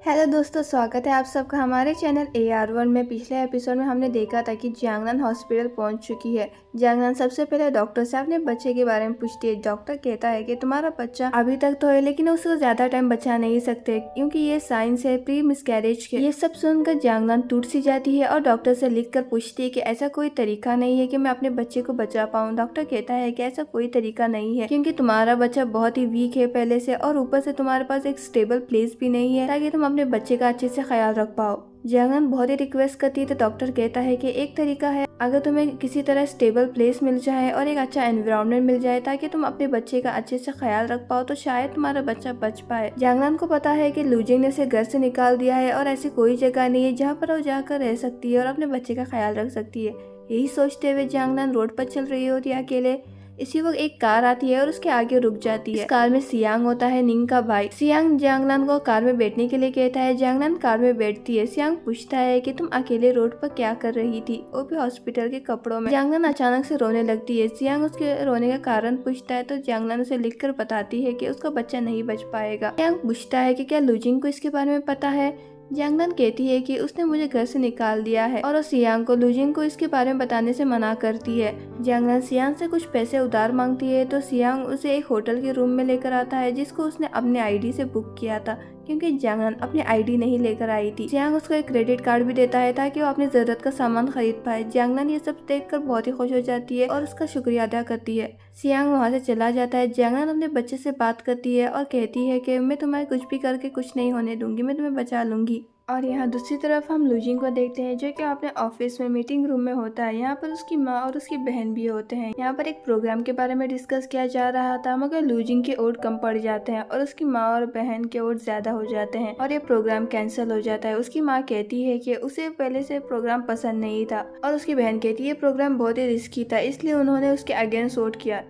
Hello दोस्तों, स्वागत है आप सबका हमारे चैनल AR1 में। पिछले एपिसोड में हमने देखा था कि जियांगनान हॉस्पिटल पहुंच चुकी है। जियांगनान सबसे पहले डॉक्टर से अपने बच्चे के बारे में पूछती है। डॉक्टर कहता है कि तुम्हारा बच्चा अभी तक तो है, लेकिन उसको ज्यादा टाइम बचा नहीं सकते क्योंकि ये साइंस है प्री मिसकैरेज के। ये सब सुनकर जियांगनान टूट सी जाती है और डॉक्टर से लिख कर पूछती है कि ऐसा कोई तरीका नहीं है कि मैं अपने बच्चे को बचा पाऊँ। डॉक्टर कहता है कि ऐसा कोई तरीका नहीं है क्योंकि तुम्हारा बच्चा बहुत ही वीक है पहले से, और ऊपर से तुम्हारे पास एक स्टेबल प्लेस भी नहीं है ताकि तुम अपने बच्चे का अच्छे से ख्याल रख पाओ। जियांगनान बहुत ही रिक्वेस्ट करती है तो डॉक्टर कहता है कि एक तरीका है, अगर तुम्हें किसी तरह स्टेबल प्लेस मिल जाए और एक अच्छा एनवायरनमेंट मिल जाए ताकि तुम अपने बच्चे का अच्छे से ख्याल रख पाओ तो शायद तुम्हारा बच्चा बच पाए। जियांगनान को पता है कि लुजिंग ने उसे घर से निकाल दिया है और ऐसी कोई जगह नहीं है जहाँ पर वो जाकर रह सकती है और अपने बच्चे का ख्याल रख सकती है। यही सोचते हुए जियांगनान रोड पर चल रही होती है अकेले। इसी वक्त एक कार आती है और उसके आगे रुक जाती है। इस कार में सियांग होता है, निंग का भाई। सियांग जियांगनान को कार में बैठने के लिए कहता है। जियांगनान कार में बैठती है। सियांग पूछता है कि तुम अकेले रोड पर क्या कर रही थी, वो भी हॉस्पिटल के कपड़ों में। जियांगनान अचानक से रोने लगती है। सियांग उसके रोने का कारण पूछता है तो जियांगनान उसे लिखकर बताती है कि उसका बच्चा नहीं बच पाएगा। सियांग पूछता है कि क्या लुजिंग को इसके बारे में पता है। जियांगनान कहती है कि उसने मुझे घर से निकाल दिया है और सियांग को लुजिंग को इसके बारे में बताने से मना करती है। जियांगनान सियांग से कुछ पैसे उधार मांगती है तो सियांग उसे एक होटल के रूम में लेकर आता है जिसको उसने अपने आईडी से बुक किया था क्योंकि जियांगनान अपनी आईडी नहीं लेकर आई थी। सियांग उसको एक क्रेडिट कार्ड भी देता है ताकि वो अपनी जरूरत का सामान खरीद पाए। जियांगनान ये सब देखकर बहुत ही खुश हो जाती है और उसका शुक्रिया अदा करती है। सियांग वहाँ से चला जाता है। जियांगनान अपने बच्चे से बात करती है और कहती है कि मैं तुम्हारे कुछ भी करके कुछ नहीं होने दूंगी, मैं तुम्हें बचा लूंगी। और यहाँ दूसरी तरफ हम लुजिंग को देखते हैं जो कि अपने ऑफिस में मीटिंग रूम में होता है। यहाँ पर उसकी माँ और उसकी बहन भी होते हैं। यहाँ पर एक प्रोग्राम के बारे में डिस्कस किया जा रहा था मगर लुजिंग के वोट कम पड़ जाते हैं और उसकी माँ और बहन के वोट ज्यादा हो जाते हैं और ये प्रोग्राम कैंसिल हो जाता है। उसकी माँ कहती है कि उसे पहले से प्रोग्राम पसंद नहीं था और उसकी बहन कहती है ये प्रोग्राम बहुत ही रिस्की था इसलिए उन्होंने उसके अगेंस्ट वोट किया।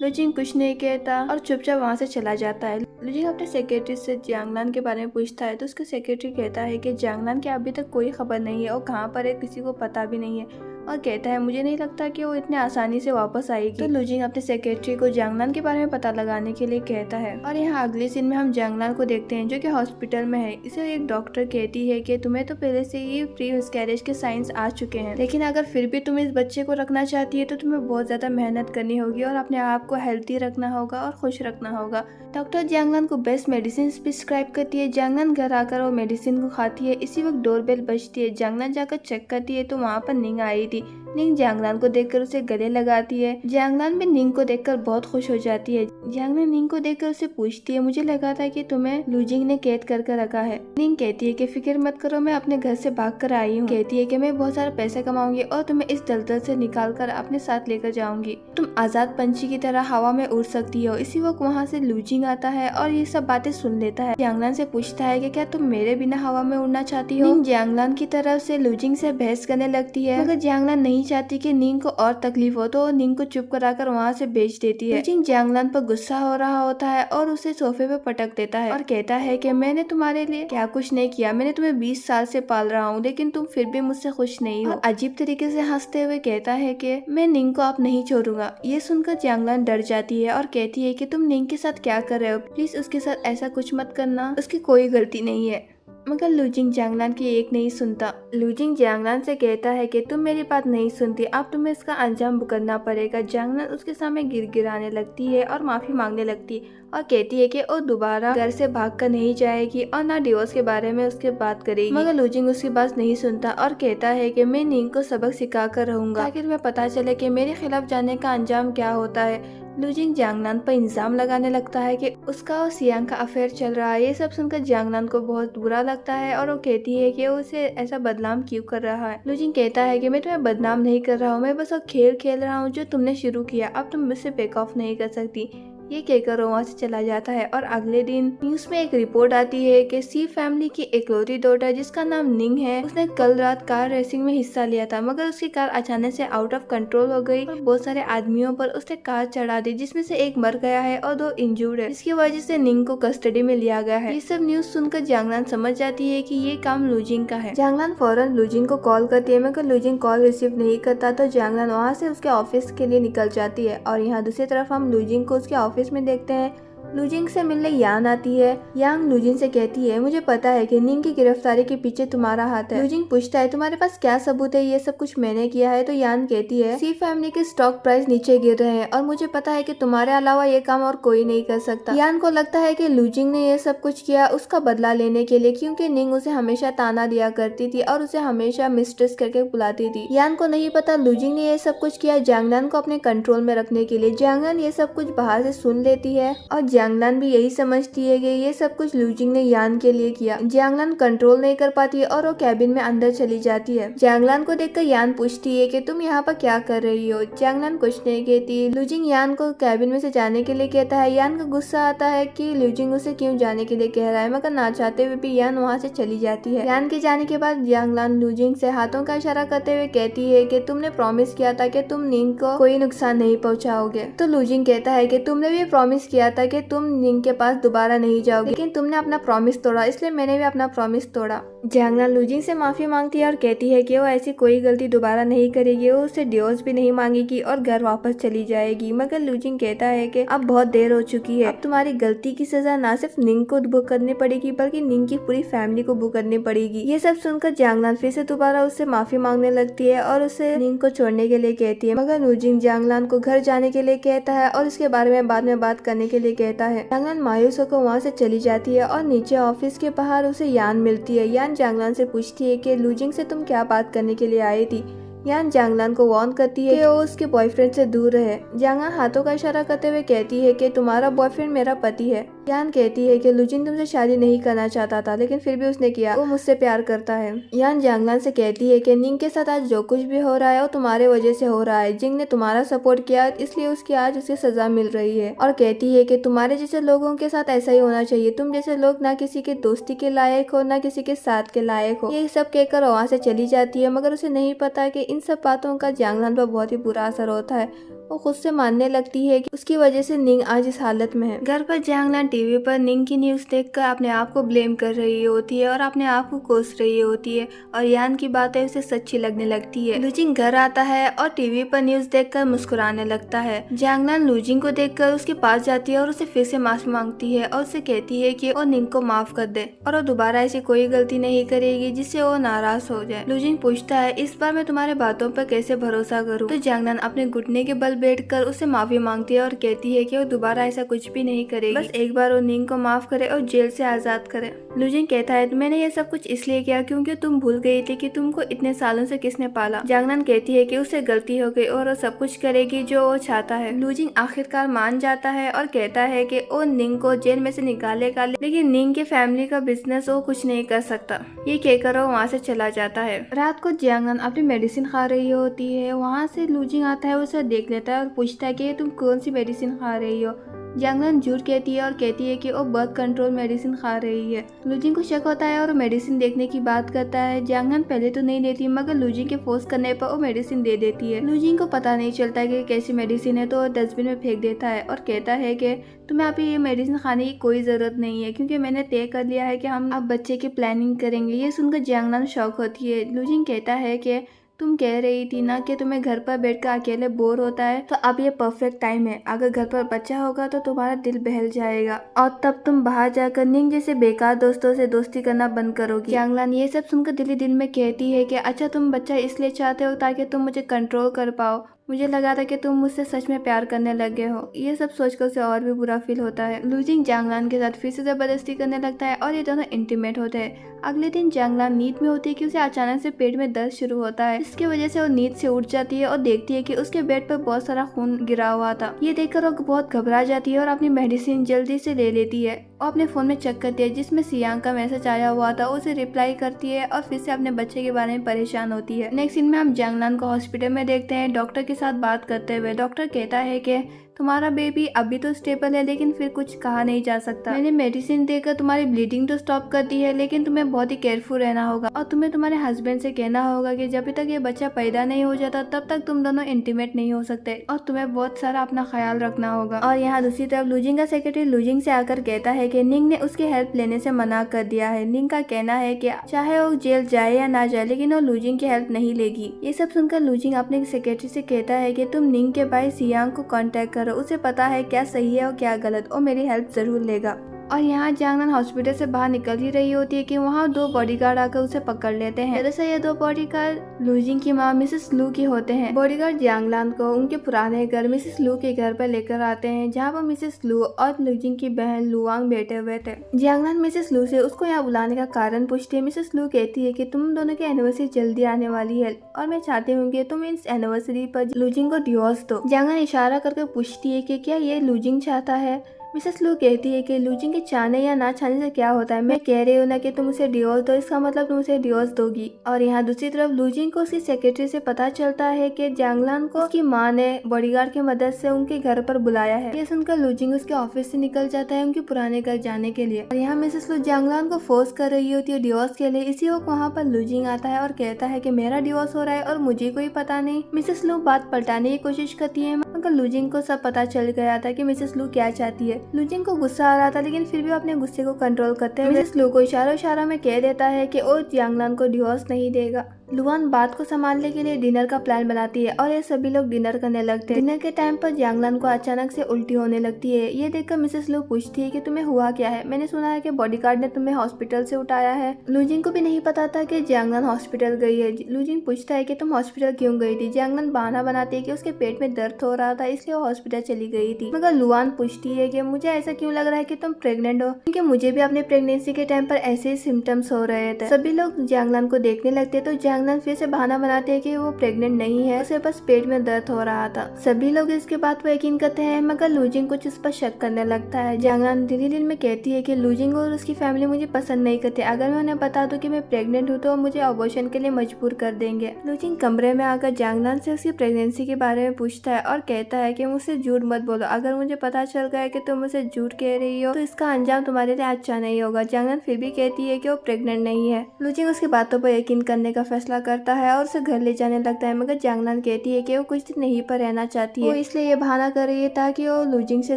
लुजिंग कुछ नहीं कहता और चुपचाप वहाँ से चला जाता है। लुजिंग अपने सेक्रेटरी से जियांगनान के बारे में पूछता है तो उसका सेक्रेटरी कहता है कि जियांगनान की अभी तक कोई खबर नहीं है और कहाँ पर है किसी को पता भी नहीं है और कहता है मुझे नहीं लगता कि वो इतने आसानी से वापस आएगी। तो लुजिंग अपने सेक्रेटरी को जियांगनान के बारे में पता लगाने के लिए कहता है। और यहाँ अगले सीन में हम जियांगनान को देखते हैं जो कि हॉस्पिटल में है। इसे एक डॉक्टर कहती है कि तुम्हें तो पहले से ही प्री मिसकैरेज के साइंस आ चुके हैं, लेकिन अगर फिर भी तुम इस बच्चे को रखना चाहती है तो तुम्हें बहुत ज्यादा मेहनत करनी होगी और अपने आप को हेल्थी रखना होगा और खुश रखना होगा। डॉक्टर जियांगनान को बेस्ट मेडिसिन प्रिस्क्राइब करती है। जियांगनान घर आकर वो मेडिसिन को खाती है। इसी वक्त डोरबेल बजती है। जियांगनान जाकर चेक करती है तो वहाँ पर निंग आई थी। निंग जियांगनान को देखकर उसे गले लगाती है। जियांगनान भी निंग को देखकर बहुत खुश हो जाती है। जियांगनान निंग को देखकर उसे पूछती है मुझे लगा था कि तुम्हें लुजिंग ने कैद कर रखा है। निंग कहती है कि फिक्र मत करो, मैं अपने घर से भाग कर आई हूँ। कहती है कि मैं बहुत सारा पैसा कमाऊंगी और तुम्हें इस दलदल से निकाल कर अपने साथ लेकर जाऊंगी। तुम आजाद पंछी की तरह हवा में उड़ सकती हो। इसी वक्त वहाँ से लुजिंग आता है और ये सब बातें सुन लेता है। जियांगनान से पूछता है कि क्या तुम मेरे बिना हवा में उड़ना चाहती हो। निंग जियांगनान की तरफ से लुजिंग से बहस करने लगती है मगर जियांगनान नहीं चाहती कि निंग को और तकलीफ हो तो निंग को चुप कराकर वहाँ से भेज देती है। लुजिंग जियांगनान पर गुस्सा हो रहा होता है और उसे सोफे पे पटक देता है और कहता है कि मैंने तुम्हारे लिए क्या कुछ नहीं किया, मैंने तुम्हें 20 साल से पाल रहा हूँ लेकिन तुम फिर भी मुझसे खुश नहीं हो। अजीब तरीके से हंसते हुए कहता है कि मैं निंग को अब नहीं छोड़ूंगा। ये सुनकर जियांगनान डर जाती है और कहती है कि तुम निंग के साथ क्या कर रहे हो, प्लीज उसके साथ ऐसा कुछ मत करना, उसकी कोई गलती नहीं है। मगर लुजिंग जियांगनान की एक नहीं सुनता। लुजिंग जियांगनान से कहता है कि तुम मेरी बात नहीं सुनती, अब तुम्हें इसका अंजाम भुगतना पड़ेगा। जियांगनान उसके सामने गिड़गिड़ाने लगती है और माफी मांगने लगती है और कहती है कि वो दोबारा घर से भागकर नहीं जाएगी और ना डिवोर्स के बारे में उसके बात करेगी। मगर लुजिंग उसकी बात नहीं सुनता और कहता है कि मैं निंग को सबक सिखा कर रहूंगा ताकि तुम्हें पता चले कि मेरे खिलाफ जाने का अंजाम क्या होता है। लुजिंग जियांगनान पर इल्जाम लगाने लगता है कि उसका और सियांग का अफेयर चल रहा है। ये सब सुनकर जियांगनान को बहुत बुरा लगता है और वो कहती है कि वो उसे ऐसा बदनाम क्यों कर रहा है। लुजिंग कहता है कि मैं तुम्हें बदनाम नहीं कर रहा हूँ, मैं बस वो खेल खेल रहा हूँ जो तुमने शुरू किया, अब तुम मुझसे बैक ऑफ नहीं कर सकती। ये कहकर वहाँ से चला जाता है। और अगले दिन न्यूज में एक रिपोर्ट आती है कि सी फैमिली की इकलौती डॉटर जिसका नाम निंग है, उसने कल रात कार रेसिंग में हिस्सा लिया था मगर उसकी कार अचानक से आउट ऑफ कंट्रोल हो गई और बहुत सारे आदमियों पर उसने कार चढ़ा दी जिसमें से एक मर गया है और 2 इंजर्ड है, जिसकी वजह से निंग को कस्टडी में लिया गया है। ये सब न्यूज सुनकर जियांगनान समझ जाती है कि ये काम लुजिंग का है। जियांगनान फौरन लुजिंग को कॉल करती है मगर लुजिंग कॉल रिसीव नहीं करता तो जियांगनान वहाँ से उसके ऑफिस के लिए निकल जाती है। और यहाँ दूसरी तरफ हम लुजिंग को उसके ऑफिस में देखते हैं लूजिंग से मिलने यान आती है। यांग लूजिंग से कहती है, मुझे पता है कि निंग की गिरफ्तारी के पीछे तुम्हारा हाथ है। लूजिंग पूछता है, तुम्हारे पास क्या सबूत है ये सब कुछ मैंने किया है? तो यान कहती है, सी फैमिली के स्टॉक प्राइस नीचे गिर रहे हैं और मुझे पता है कि तुम्हारे अलावा ये काम और कोई नहीं कर सकता। यान को लगता है कि लूजिंग ने ये सब कुछ किया उसका बदला लेने के लिए, क्योंकि निंग उसे हमेशा ताना दिया करती थी और उसे हमेशा मिस्ट्रेस करके बुलाती थी। यान को नहीं पता लूजिंग ने ये सब कुछ किया जियांगनान को अपने कंट्रोल में रखने के लिए। जियांगनान ये सब कुछ बाहर से सुन लेती है और जियांगनान भी यही समझती है कि ये सब कुछ लूजिंग ने यान के लिए किया। जियांगनान कंट्रोल नहीं कर पाती और वो कैबिन में अंदर चली जाती है। जियांगनान को देखकर यान पूछती है कि तुम यहाँ पर क्या कर रही हो? जियांगनान कुछ नहीं कहती। लूजिंग यान को कैबिन में से जाने के लिए कहता है। यान को गुस्सा आता है कि लूजिंग उसे क्यों जाने के लिए कह रहा है, मगर ना चाहते हुए भी यान वहाँ से चली जाती है। यान के जाने के बाद जियांगनान लूजिंग से हाथों का इशारा करते हुए कहती है कि तुमने प्रॉमिस किया था कि तुम निंग को कोई नुकसान नहीं पहुँचाओगे। तो लूजिंग कहता है कि तुमने भी प्रॉमिस किया था कि तुम निंग के पास दोबारा नहीं जाओगे, लेकिन तुमने अपना प्रॉमिस तोड़ा, इसलिए मैंने भी अपना प्रॉमिस तोड़ा। जियांगनान लूजिंग से माफी मांगती है और कहती है कि वो ऐसी कोई गलती दोबारा नहीं करेगी, वो उससे डिवोर्स भी नहीं मांगेगी और घर वापस चली जाएगी। मगर लूजिंग कहता है कि अब बहुत देर हो चुकी है, अब तुम्हारी गलती की सजा ना सिर्फ निंग को भुगतनी करनी पड़ेगी बल्कि निंग की पूरी फैमिली को भुगतनी पड़ेगी। ये सब सुनकर जियांगनान फिर से दोबारा उससे माफी मांगने लगती है और उसे निंग को छोड़ने के लिए कहती है। मगर लूजिंग जियांगनान को घर जाने के लिए कहता है और इसके बारे में बाद में बात करने के लिए कहता है। जियांगनान मायूस होकर वहाँ से चली जाती है और नीचे ऑफिस के बाहर उसे यान मिलती है। यान जियांगनान से पूछती है कि लूजिंग से तुम क्या बात करने के लिए आई थी। यान जियांगनान को वार्न करती है कि वो उसके बॉयफ्रेंड से दूर रहे। जियांगनान हाथों का इशारा करते हुए कहती है कि तुम्हारा बॉयफ्रेंड मेरा पति है। यान कहती है कि लूजिंग तुमसे शादी नहीं करना चाहता था, लेकिन फिर भी उसने किया, वो मुझसे प्यार करता है। यान जियांगनान से कहती है कि निंग के साथ आज जो कुछ भी हो रहा है वो तुम्हारे वजह से हो रहा है। जिंग ने तुम्हारा सपोर्ट किया इसलिए उसकी आज उसे सजा मिल रही है, और कहती है कि तुम्हारे जैसे लोगों के साथ ऐसा ही होना चाहिए। तुम जैसे लोग ना किसी के दोस्ती के लायक हो ना किसी के साथ के लायक हो। ये सब कहकर वहाँ से चली जाती है, मगर उसे नहीं पता कि इन सब बातों का जियांगनान पर बहुत ही बुरा असर होता है। वो खुद से मानने लगती है कि उसकी वजह से निंग आज इस हालत में है। घर पर जियांगनान टीवी पर निंग की न्यूज देखकर अपने आप को ब्लेम कर रही होती है और अपने आप को कोस रही होती है, और यान की बातें उसे सच्ची लगने लगती है। लूजिंग घर आता है और टीवी पर न्यूज देखकर मुस्कुराने लगता है। जियांगनान लूजिंग को देखकर उसके पास जाती है और उसे फिर से माफी मांगती है और उसे कहती है कि वो निंग को माफ कर दे और वो दोबारा ऐसी कोई गलती नहीं करेगी जिससे वो नाराज हो जाए। लूजिंग पूछता है, इस बार मैं तुम्हारे बातों पर कैसे भरोसा करूं? तो जियांगनान अपने घुटने के बल बैठकर उससे माफी मांगती है और कहती है कि वो दोबारा ऐसा कुछ भी नहीं करेगी, बस एक बार वो निंग को माफ करे और जेल से आजाद करे। लूजिंग कहता है, मैंने ये सब कुछ इसलिए किया क्योंकि तुम भूल गई थी कि तुमको इतने सालों से किसने पाला। जियांगनान कहती है कि उससे गलती हो गई और वो सब कुछ करेगी जो वो चाहता है। लूजिंग आखिरकार मान जाता है और कहता है कि वो निंग को जेल में से निकालेगा, लेकिन निंग के फैमिली का बिजनेस वो कुछ नहीं कर सकता। ये कहकर वो वहाँ से चला जाता है। रात को जियांगनान अपनी मेडिसिन खा रही होती है। वहाँ से लूजिंग आता है, उसे देख लेता है और पूछता है कि तुम कौन सी मेडिसिन खा रही हो। जियांगनान झूठ कहती है और कहती है कि वो बर्थ कंट्रोल मेडिसिन खा रही है। लूजिंग को शक होता है और मेडिसिन देखने की बात करता है। जियांगनान पहले तो नहीं देती, मगर लूजिंग के फोर्स करने पर वो मेडिसिन दे देती है। लूजिंग को पता नहीं चलता कि कैसी मेडिसिन है, तो वो डस्टबिन में फेंक देता है और कहता है कि तुम्हें अभी ये मेडिसिन खाने की कोई जरूरत नहीं है, क्योंकि मैंने तय कर लिया है कि हम अब बच्चे की प्लानिंग करेंगे। ये सुनकर जियांगनान शॉक होती है। लूजिंग कहता है कि तुम कह रही थी ना कि तुम्हें घर पर बैठकर अकेले बोर होता है, तो अब ये परफेक्ट टाइम है। अगर घर पर बच्चा होगा तो तुम्हारा दिल बहल जाएगा और तब तुम बाहर जाकर निंग जैसे बेकार दोस्तों से दोस्ती करना बंद करोगी। जियांगनान ये सब सुनकर दिल में कहती है कि अच्छा, तुम बच्चा इसलिए चाहते हो ताकि तुम मुझे कंट्रोल कर पाओ। मुझे लगा था कि तुम मुझसे सच में प्यार करने लगे हो। ये सब सोचकर उसे और भी बुरा फील होता है। लूजिंग जियांगनान के साथ फिर से जबरदस्ती करने लगता है और ये दोनों इंटीमेट होते हैं। अगले दिन जियांगनान नींद में होती है कि उसे अचानक से पेट में दर्द शुरू होता है, इसकी वजह से वो नींद से उठ जाती है और देखती है कि उसके बेड पर बहुत सारा खून गिरा हुआ था। ये देखकर वो बहुत घबरा जाती है और अपनी मेडिसिन जल्दी से ले लेती है और अपने फोन में चेक करती है जिसमें सियांग का मैसेज आया हुआ था। उसे रिप्लाई करती है और फिर से अपने बच्चे के बारे में परेशान होती है। नेक्स्ट सीन में हम जियांगनान को हॉस्पिटल में देखते हैं डॉक्टर के साथ बात करते हुए। डॉक्टर कहता है कि तुम्हारा बेबी अभी तो स्टेबल है, लेकिन फिर कुछ कहा नहीं जा सकता। मैंने मेडिसिन देकर तुम्हारी ब्लीडिंग तो स्टॉप कर दी है, लेकिन तुम्हें बहुत ही केयरफुल रहना होगा और तुम्हें तुम्हारे हस्बैंड से कहना होगा कि जब तक ये बच्चा पैदा नहीं हो जाता तब तक तुम दोनों इंटीमेट नहीं हो सकते और तुम्हें बहुत सारा अपना ख्याल रखना होगा। और यहाँ दूसरी तरफ लूजिंग का सेक्रेटरी लूजिंग से आकर कहता है कि निंग ने उसकी हेल्प लेने से मना कर दिया है। निंग का कहना है कि चाहे वो जेल जाए या ना जाए, लेकिन वो लूजिंग की हेल्प नहीं लेगी। ये सब सुनकर लूजिंग अपने सेक्रेटरी से कहता है कि तुम निंग के भाई सियांग को कांटेक्ट करो करो, उसे पता है क्या सही है और क्या गलत, और मेरी हेल्प जरूर लेगा। और यहाँ जियांगनान हॉस्पिटल से बाहर निकल ही रही होती है कि वहाँ 2 बॉडीगार्ड आकर उसे पकड़ लेते हैं। दरअसल ये 2 बॉडीगार्ड लूजिंग की माँ मिसेस लू की होते हैं। बॉडीगार्ड जियांगनान को उनके पुराने घर मिसेस लू के घर पर लेकर आते हैं, जहाँ पर मिसेस लू और लूजिंग की बहन लुआंग बैठे हुए थे। जियांगनान मिसेस लू से उसको यहाँ बुलाने का कारण पूछती है। मिसेस लू कहती है कि तुम दोनों की एनिवर्सरी जल्दी आने वाली है और मैं चाहती हूँ कि तुम इस एनिवर्सरी पर लूजिंग को डिवोर्स दो। जियांगनान इशारा करके पूछती है कि क्या ये लूजिंग चाहता है। मिसेस लू कहती है कि लूजिंग के चाहने या ना चाहने से क्या होता है, मैं कह रही हूँ ना कि तुम उसे डिवोर्स दो, इसका मतलब तुम उसे डिवोर्स दोगी। और यहाँ दूसरी तरफ लूजिंग को उसकी सेक्रेटरी से पता चलता है कि जियांगनान को उसकी माँ ने बॉडीगार्ड की मदद से उनके घर पर बुलाया है। ये सुनकर लूजिंग उसके ऑफिस से निकल जाता है उनके पुराने घर जाने के लिए। और यहाँ मिसेस लू जियांगनान को फोर्स कर रही होती है डिवोर्स के लिए। इसी वक्त वहाँ पर लूजिंग आता है और कहता है कि मेरा डिवोर्स हो रहा है और मुझे कोई पता नहीं। मिसेस लू बात पलटाने की कोशिश करती है, मगर लूजिंग को सब पता चल गया था कि मिसेस लू क्या चाहती है। लूजिंग को गुस्सा आ रहा था, लेकिन फिर भी अपने गुस्से को कंट्रोल करते हुए मिसेस लू को इशारा में कह देता है कि वो जियांगनान को डिवोर्स नहीं देगा। लुआन बात को संभालने के लिए डिनर का प्लान बनाती है और ये सभी लोग डिनर करने लगते हैं। डिनर के टाइम पर जियांगनान को अचानक से उल्टी होने लगती है। ये देखकर मिसेस लू पूछती है कि तुम्हें हुआ क्या है, मैंने सुना है कि बॉडीगार्ड ने तुम्हें हॉस्पिटल से उठाया है। लूजिंग को भी नहीं पता था कि जियांगनान हॉस्पिटल गई है। लूजिंग पूछता है कि तुम हॉस्पिटल क्यों गई थी। जियांगनान बहाना बनाती है कि उसके पेट में दर्द हो रहा था, इसलिए वो हॉस्पिटल चली गई थी। मगर लुआन पूछती है कि मुझे ऐसा क्यों लग रहा है कि तुम प्रेग्नेंट हो, क्योंकि मुझे भी अपने प्रेगनेंसी के टाइम पर ऐसे ही सिम्टम्स हो रहे थे। सभी लोग जियांगनान को देखने लगते तो जियांगनान फिर से बहाना बनाते हैं कि वो प्रेग्नेंट नहीं है, उसे बस पेट में दर्द हो रहा था। सभी लोग इसके बात पर यकीन करते हैं, मगर लूजिंग कुछ इस पर शक करने लगता है। जियांगनान दिल में कहती है कि लूजिंग और उसकी फैमिली मुझे पसंद नहीं करते। अगर मैं उन्हें बता दूं कि मैं प्रेग्नेंट हूँ तो मुझे अबॉर्शन के लिए मजबूर कर देंगे। लूजिंग कमरे में आकर जियांगनान से उसकी प्रेगनेंसी के बारे में पूछता है और कहता है कि मुझसे झूठ मत बोलो। अगर मुझे पता चल गया कि तुम मुझे झूठ कह रही हो तो इसका अंजाम तुम्हारे लिए अच्छा नहीं होगा। जियांगनान फिर भी कहती है कि वो प्रेग्नेंट नहीं है। लूजिंग उसकी बातों पर यकीन करने का फैसला करता है और उसे घर ले जाने लगता है, मगर जियांगनान कहती है कि वो कुछ दिन यहीं पर रहना चाहती है। वो इसलिए ये बहाना कर रही है ताकि वो लूजिंग से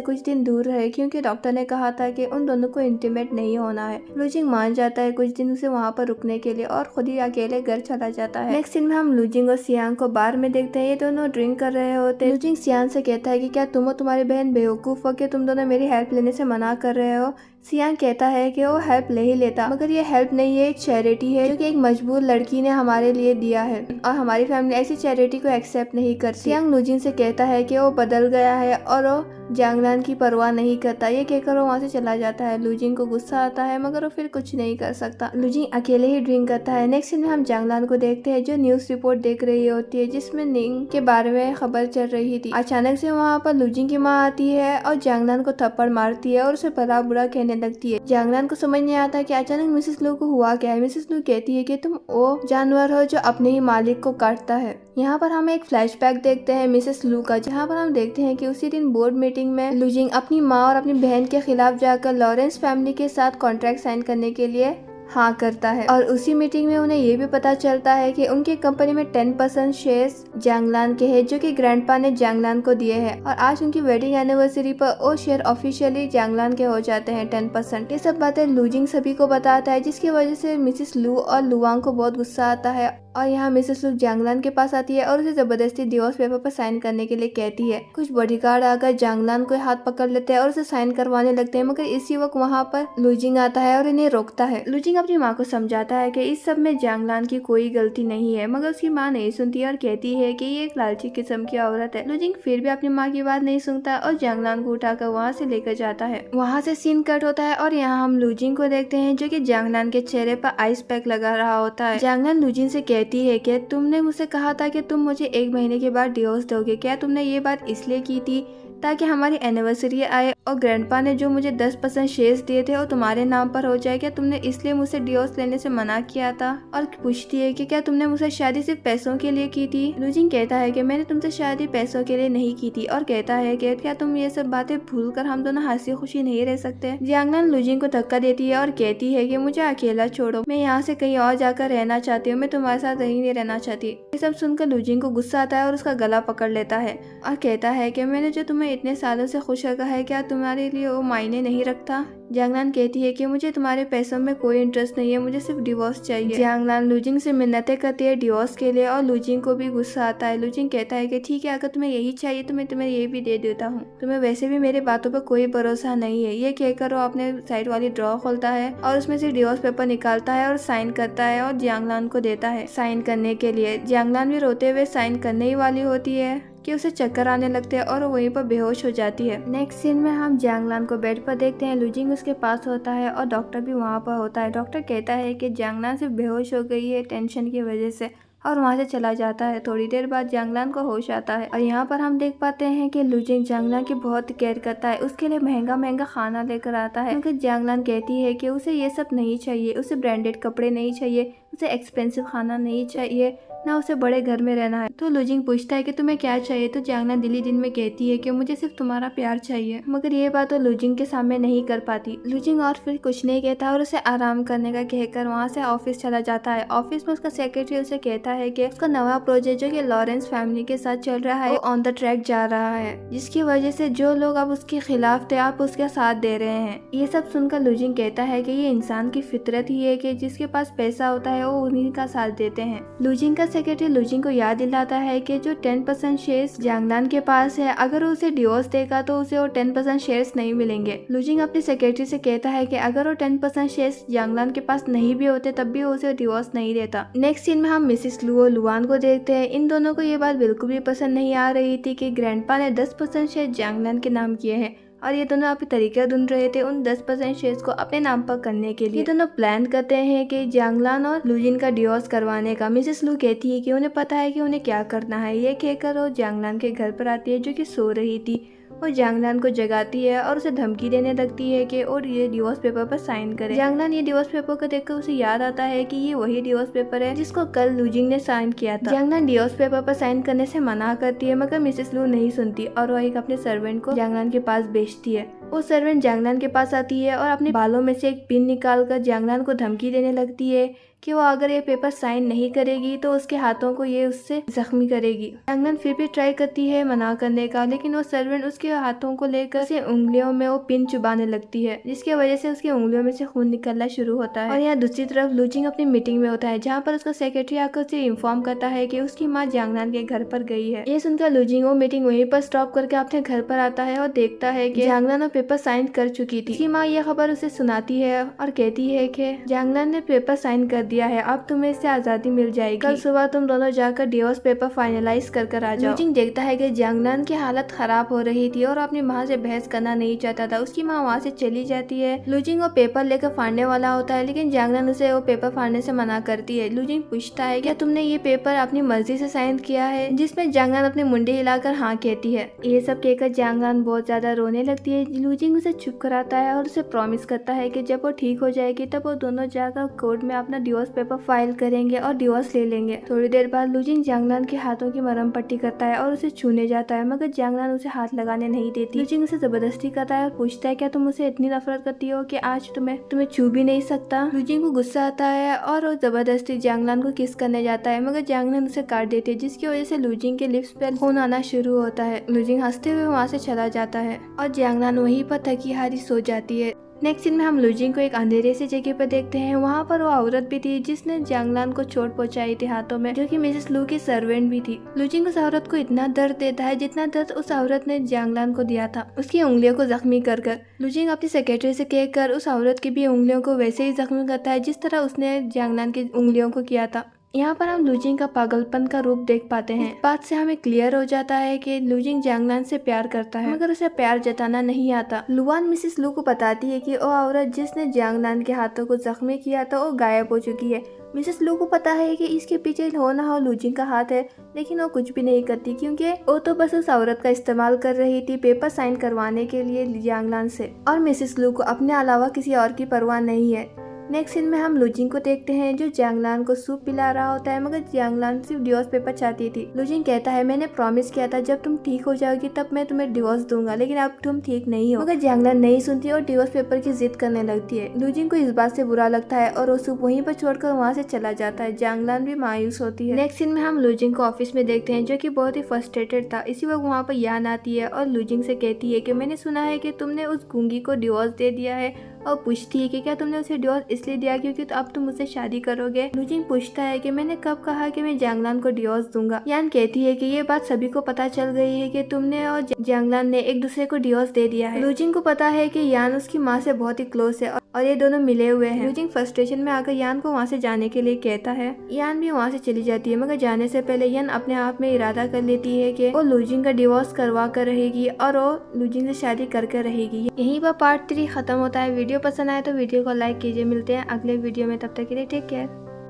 कुछ दिन दूर रहे, क्योंकि डॉक्टर ने कहा था कि उन दोनों को इंटीमेट नहीं होना है। लूजिंग मान जाता है कुछ दिन उसे वहाँ पर रुकने के लिए और खुद ही अकेले घर चला जाता है। नेक्स्ट सीन में हम लूजिंग और सियांग को बार में देखते हैं। ये दोनों ड्रिंक कर रहे होते हैं। लूजिंग सियांग से कहता है कि क्या तुम और तुम्हारी बहन बेवकूफ हो कि तुम दोनों मेरी हेल्प लेने से मना कर रहे हो। सियांग कहता है कि वो हेल्प ले ही लेता, मगर ये हेल्प नहीं है, एक चैरिटी है जो कि एक मजबूर लड़की ने हमारे लिए दिया है और हमारी फैमिली ऐसी चैरिटी को एक्सेप्ट नहीं करती। सियांग लूजिंग से कहता है कि वो बदल गया है और वो जियांगनान की परवाह नहीं करता। ये कहकर वो वहाँ से चला जाता है। लूजिंग को गुस्सा आता है, मगर वो फिर कुछ नहीं कर सकता। लूजिंग अकेले ही ड्रिंक करता है। नेक्स्ट सीन में हम जियांगनान को देखते हैं जो न्यूज रिपोर्ट देख रही होती है जिसमें निंग के बारे में खबर चल रही थी। अचानक से वहाँ पर लूजिंग की माँ आती है और जियांगनान को थप्पड़ मारती है और उसे भला बुरा कहने लगती है। जियांगनान को समझ नहीं आता कि अचानक मिसेस लू को हुआ क्या है। मिसेस लू कहती है कि तुम वो जानवर हो जो अपने ही मालिक को काटता है। यहाँ पर हम एक फ्लैशबैक देखते हैं मिसेस लू का, जहाँ पर हम देखते हैं कि उसी दिन बोर्ड मीटिंग में लूजिंग अपनी माँ और अपनी बहन के खिलाफ जाकर लॉरेंस फैमिली के साथ कॉन्ट्रैक्ट साइन करने के लिए हाँ करता है। और उसी मीटिंग में उन्हें ये भी पता चलता है कि उनकी कंपनी में 10% शेयर्स जियांगनान के हैं जो कि ग्रैंडपा ने जियांगनान को दिए हैं। और आज उनकी वेडिंग एनिवर्सरी पर वो शेयर ऑफिशियली जियांगनान के हो जाते हैं 10%। ये सब बातें लूजिंग सभी को बताता है, जिसकी वजह से मिसेस लू और लुआंग को बहुत गुस्सा आता है। और यहाँ मिसेस लू जियांगनान के पास आती है और उसे जबरदस्ती डिवोर्स पेपर पर साइन करने के लिए कहती है। कुछ बॉडीगार्ड आकर जियांगनान को हाथ पकड़ लेते हैं और उसे साइन करवाने लगते हैं, मगर इसी वक्त वहाँ पर लूजिंग आता है और इन्हें रोकता है। लूजिंग अपनी माँ को समझाता है कि इस सब में जियांगनान की कोई गलती नहीं है, मगर उसकी माँ नहीं सुनती और कहती है कि ये एक लालची किस्म की औरत है। लूजिंग फिर भी अपनी माँ की बात नहीं सुनता और जियांगनान को उठाकर वहाँ से लेकर जाता है। वहाँ से सीन कट होता है और यहाँ हम लूजिंग को देखते हैं जो कि जियांगनान के चेहरे पर आइस पैक लगा रहा होता है। जियांगनान लूजिंग से कहती है कि तुमने मुझसे कहा था कि तुम मुझे 1 महीने के बाद डिवोर्स दोगे। क्या तुमने ये बात इसलिए की थी ताकि हमारी एनिवर्सरी आए और ग्रैंडपा ने जो मुझे 10% शेयर्स दिए थे वो तुम्हारे नाम पर हो जाए। क्या तुमने इसलिए मुझसे डिवोर्स लेने से मना किया था? और पूछती है कि क्या तुमने मुझसे शादी सिर्फ पैसों के लिए की थी। लूजिंग कहता है कि मैंने तुमसे शादी पैसों के लिए नहीं की थी और कहता है कि क्या तुम ये सब बातें भूलकर हम दोनों हंसी खुशी नहीं रह सकते। जियांगनान लूजिंग को धक्का देती है और कहती है कि मुझे अकेला छोड़ो, मैं यहाँ से कहीं और जाकर रहना चाहती हूँ, मैं तुम्हारे साथ नहीं रहना चाहती। ये सब सुनकर लूजिंग को गुस्सा आता है और उसका गला पकड़ लेता है और कहता है कि मैंने जो तुम्हें इतने सालों से खुश रखा है, क्या तुम्हारे लिए वो मायने नहीं रखता? जियांगनान कहती है कि मुझे तुम्हारे पैसों में कोई इंटरेस्ट नहीं है, मुझे सिर्फ डिवोर्स चाहिए। जियांगनान लूजिंग से मिन्नतें करती है डिवोर्स के लिए और लूजिंग को भी गुस्सा आता है। लूजिंग कहता है कि ठीक है, अगर तुम्हें यही चाहिए तो मैं तुम्हें ये भी दे देता हूँ, तुम्हें वैसे भी मेरी बातों पर कोई भरोसा नहीं है। ये कहकर वो अपने साइड वाली ड्रॉ खोलता है और उसमें से डिवोर्स पेपर निकालता है और साइन करता है और जियांगनान को देता है साइन करने के लिए। जियांगनान भी रोते हुए साइन करने ही वाली होती है कि उसे चक्कर आने लगते हैं और वो वहीं पर बेहोश हो जाती है। नेक्स्ट सीन में हम जियांगनान को बेड पर देखते हैं। लूजिंग उसके पास होता है और डॉक्टर भी वहाँ पर होता है। डॉक्टर कहता है कि जियांगनान सिर्फ बेहोश हो गई है टेंशन की वजह से, और वहाँ से चला जाता है। थोड़ी देर बाद जियांगनान को होश आता है और यहाँ पर हम देख पाते हैं कि लूजिंग जियांगनान की बहुत केयर करता है, उसके लिए महंगा महंगा खाना लेकर आता है, क्योंकि जियांगनान कहती है कि उसे ये सब नहीं चाहिए, उसे ब्रांडेड कपड़े नहीं चाहिए, उसे एक्सपेंसिव खाना नहीं चाहिए, ना उसे बड़े घर में रहना है। तो लूजिंग पूछता है कि तुम्हें क्या चाहिए, तो जियांगनान दिल ही दिल में कहती है कि मुझे सिर्फ तुम्हारा प्यार चाहिए, मगर ये बात वो लूजिंग के सामने नहीं कर पाती। लूजिंग और फिर कुछ नहीं कहता और उसे आराम करने का कहकर वहाँ से ऑफिस चला जाता है। ऑफिस में उसका सेक्रेटरी उसे कहता है कि उसका नवा प्रोजेक्ट जो कि लॉरेंस फैमिली के साथ चल रहा है वो ऑन द ट्रैक जा रहा है, जिसकी वजह से जो लोग अब उसके खिलाफ थे आप उसका साथ दे रहे हैं। ये सब सुनकर लूजिंग कहता है कि ये इंसान की फितरत ही है कि जिसके पास पैसा होता है वो उन्हीं का साथ देते हैं। लूजिंग का सेक्रेटरी लूजिंग को याद दिलाता है कि जो 10% शेयर्स जियांगनान के पास है, अगर उसे डिवोर्स देगा तो उसे वो 10% शेयर्स नहीं मिलेंगे। लूजिंग अपने सेक्रेटरी से कहता है कि अगर वो 10% शेयर्स जियांगनान के पास नहीं भी होते तब भी उसे डिवोर्स नहीं देता। नेक्स्ट सीन में हम मिसेस लू और लुआन को देखते हैं। इन दोनों को ये बात बिल्कुल भी पसंद नहीं आ रही थी कि ग्रैंडपा ने 10% शेयर जियांगनान के नाम किए हैं और ये दोनों अभी तरीका ढूंढ रहे थे उन 10% शेयर्स को अपने नाम पर करने के लिए। ये दोनों प्लान करते हैं कि जियांगनान और लूजिन का डिवोर्स करवाने का। मिसेस लू कहती है कि उन्हें पता है कि उन्हें क्या करना है। ये कहकर वो जियांगनान के घर पर आती है जो कि सो रही थी। वो जियांगनान को जगाती है और उसे धमकी देने लगती है कि और ये डिवोर्स पेपर पर साइन करे। जियांगनान ये डिवोर्स पेपर को देखकर उसे याद आता है कि ये वही डिवोर्स पेपर है जिसको कल लूजिंग ने साइन किया था। जियांगनान डिवोर्स पेपर पर साइन करने से मना करती है, मगर मिसेस लू नहीं सुनती और वो एक अपने सर्वेंट को जियांगनान के पास भेजती है। वो सर्वेंट जियांगनान के पास आती है और अपने बालों में से एक पिन निकालकर जियांगनान को धमकी देने लगती है कि वो अगर ये पेपर साइन नहीं करेगी तो उसके हाथों को ये उससे जख्मी करेगी। जियांगनान फिर भी ट्राई करती है मना करने का, लेकिन वो सर्वेंट उसके हाथों को लेकर उसके उंगलियों में वो पिन चुबाने लगती है, जिसकी वजह से उसकी उंगलियों में से खून निकलना शुरू होता है। और यहाँ दूसरी तरफ लूजिंग अपनी मीटिंग में होता है, जहाँ पर उसका सेक्रेटरी आकर उसे इन्फॉर्म करता है कि उसकी माँ जियांगनान के घर पर गई है। ये सुनकर लूजिंग वो मीटिंग वहीं पर स्टॉप करके अपने घर पर आता है और देखता है कि जियांगनान वो पेपर साइन कर चुकी थी। उसकी माँ यह खबर उसे सुनाती है और कहती है कि जियांगनान ने पेपर साइन कर दिया है, अब तुम्हें इससे आजादी मिल जाएगी। कल सुबह तुम दोनों जाकर डिवोर्स पेपर फाइनलाइज कर आ जाओ। लूजिंग देखता है कि जियांगनान की हालत खराब हो रही थी और अपनी माँ से बहस करना नहीं चाहता था। उसकी माँ वहाँ से चली जाती है। लूजिंग वो पेपर लेकर फाड़ने वाला होता है, लेकिन जियांगनान उसे वो पेपर फाड़ने से मना करती है। लूजिंग पूछता है क्या तुमने ये पेपर अपनी मर्जी से साइन किया है, जिसमें जियांगनान अपने मुंडे हिलाकर हाँ कहती है। ये सब कहकर जियांगनान बहुत ज्यादा रोने लगती है। लूजिंग उसे चुप कराता है और उसे प्रॉमिस करता है कि जब वो ठीक हो जाएगी तब वो दोनों जाकर कोर्ट में अपना डिवोर्स पेपर फाइल करेंगे और डिवोर्स ले लेंगे। थोड़ी देर बाद लूजिंग जियांगनान के हाथों की मरहम पट्टी करता है और उसे छूने जाता है, मगर जियांगनान उसे हाथ लगाने नहीं देती। लूजिंग उसे जबरदस्ती करता है और पूछता है क्या तुम उसे इतनी नफरत करती हो कि आज तुम्हें छू भी नहीं सकता। लूजिंग को गुस्सा आता है और वो जबरदस्ती जियांगनान को किस करने जाता है, मगर जियांगनान उसे काट देती है, जिसकी वजह से लूजिंग के लिप्स पर खून आना शुरू होता है। लूजिंग हंसते हुए वहाँ से चला जाता है और जियांगनान वहीं पर थकी हारी सो जाती है। नेक्स्ट सीन में हम लूजिंग को एक अंधेरे से जगह पर देखते हैं। वहाँ पर वो औरत भी थी जिसने जियांगनान को चोट पहुंचाई थी हाथों में, जो कि मिसेस लू की सर्वेंट भी थी। लूजिंग उस औरत को इतना दर्द देता है जितना दर्द उस औरत ने जियांगनान को दिया था, उसकी उंगलियों को जख्मी कर कर। लूजिंग अपनी सेक्रेटरी से कहकर उस औरत की भी उंगलियों को वैसे ही जख्मी करता है जिस तरह उसने जियांगनान की उंगलियों को किया था। यहाँ पर हम लूजिंग का पागलपन का रूप देख पाते हैं। इस बात से हमें क्लियर हो जाता है कि लूजिंग जियांगनान से प्यार करता है, मगर उसे प्यार जताना नहीं आता। लुआन मिसेस लू को बताती है कि वो औरत जिसने जियांगनान के हाथों को जख्मी किया था वो गायब हो चुकी है। मिसेस लू को पता है कि इसके पीछे हो ना हो लूजिंग का हाथ है, लेकिन वो कुछ भी नहीं करती क्योंकि वो तो बस उस औरत का इस्तेमाल कर रही थी पेपर साइन करवाने के लिए जियांगनान से, और मिसेस लू को अपने अलावा किसी और की परवाह नहीं है। नेक्स्ट सीन में हम लुजिंग को देखते हैं जो जियांगलान को सूप पिला रहा होता है, मगर जियांगलान सिर्फ डिवोर्स पेपर चाहती थी। लुजिंग कहता है मैंने प्रॉमिस किया था जब तुम ठीक हो जाओगी तब मैं तुम्हें डिवोर्स दूंगा, लेकिन अब तुम ठीक नहीं हो। मगर जियांगलान नहीं सुनती और डिवोर्स पेपर की जिद करने लगती है। लुजिंग को इस बात से बुरा लगता है और वो सूप वहीं पर छोड़कर वहाँ से चला जाता है। जियांगलान भी मायूस होती है। नेक्स्ट सीन में हम लुजिंग को ऑफिस में देखते हैं जो कि बहुत ही फ्रस्ट्रेटेड था। इसी वक्त वहाँ पर यान आती है और लुजिंग से कहती है कि मैंने सुना है कि तुमने उस गूंगी को डिवोर्स दे दिया है, और पूछती है कि क्या तुमने उसे डिवोर्स इसलिए दिया क्योंकि अब तुम मुझसे शादी करोगे। लुजिंग पूछता है कि मैंने कब कहा कि मैं जियांगलान को डिवोर्स दूंगा। यान कहती है कि ये बात सभी को पता चल गई है कि तुमने और जियांगलान ने एक दूसरे को डिवोर्स दे दिया है। लुजिंग को पता है कि यान उसकी माँ से बहुत ही क्लोज है और ये दोनों मिले हुए हैं। लुजिंग फ्रस्ट्रेशन में आकर यान को वहाँ से जाने के लिए कहता है। यान भी वहाँ से चली जाती है, मगर जाने से पहले यान अपने आप में इरादा कर लेती है कि वो लुजिंग का डिवोर्स करवा कर रहेगी और वो लुजिंग से शादी करके रहेगी। यहीं पर पार्ट 3 खत्म होता है। वीडियो पसंद आए तो वीडियो को लाइक कीजिए। मिलते हैं अगले वीडियो में, तब तक के लिए टेक केयर।